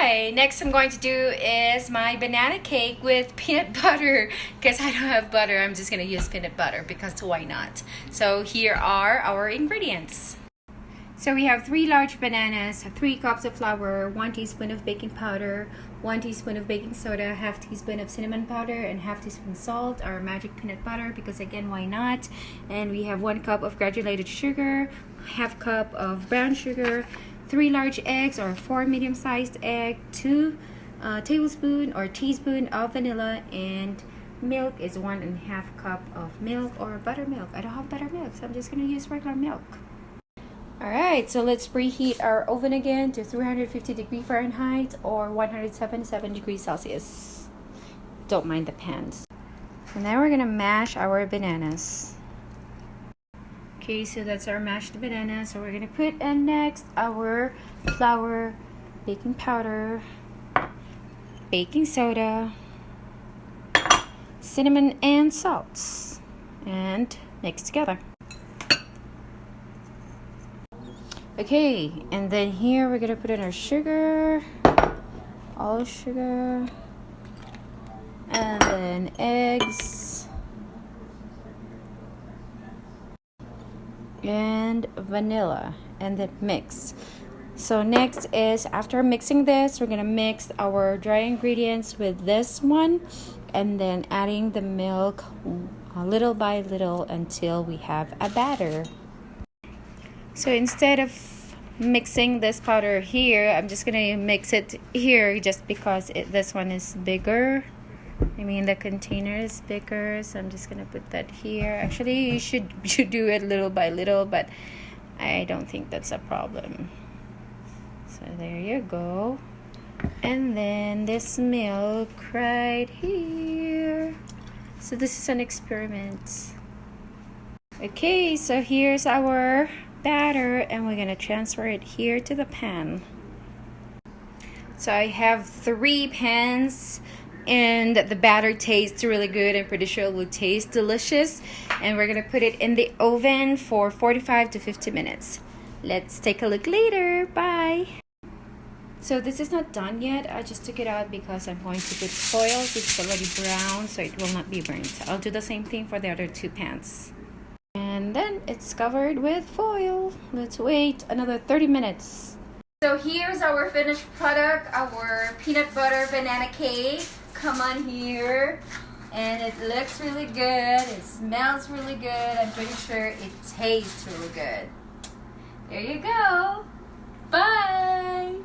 Hi, next I'm going to do is my banana cake with peanut butter because I don't have butter. I'm just going to use peanut butter because why not? So here are our ingredients. So we have 3 large bananas, 3 cups of flour, 1 teaspoon of baking powder, 1 teaspoon of baking soda, half teaspoon of cinnamon powder, and half teaspoon salt, our magic peanut butter because again, why not? And we have 1 cup of granulated sugar, half cup of brown sugar, 3 large eggs or 4 medium-sized egg, 2 tablespoon or teaspoon of vanilla, and milk is 1.5 cup of milk or buttermilk. I don't have buttermilk, so I'm just gonna use regular milk. Alright, so let's preheat our oven again to 350 degrees Fahrenheit or 177 degrees Celsius. Don't mind the pans. So now we're gonna mash our bananas. Okay, so that's our mashed banana. So we're gonna put in next our flour, baking powder, baking soda, cinnamon and salts, and mix together. Okay, and then here we're gonna put in our sugar, all sugar, and then eggs, and vanilla, and then mix. So next is, after mixing this, we're gonna mix our dry ingredients with this one, and then adding the milk little by little until we have a batter. So instead of mixing this powder here, I'm just gonna mix it here just because this one is bigger. I mean, the container is bigger, so I'm just gonna put that here. Actually, you should do it little by little, but I don't think that's a problem. So there you go. And then this milk right here. So this is an experiment. Okay, so here's our batter, and we're gonna transfer it here to the pan. So I have 3 pans, and the batter tastes really good. I'm pretty sure it will taste delicious, and we're gonna put it in the oven for 45 to 50 minutes. Let's take a look later. Bye. So this is not done yet. I just took it out because I'm going to put foil. It's already brown, so it will not be burnt. I'll do the same thing for the other 2 pans. And then it's covered with foil. Let's wait another 30 minutes. So here's our finished product, our peanut butter banana cake. Come on here. And it looks really good. It smells really good. I'm pretty sure it tastes really good. There you go. Bye.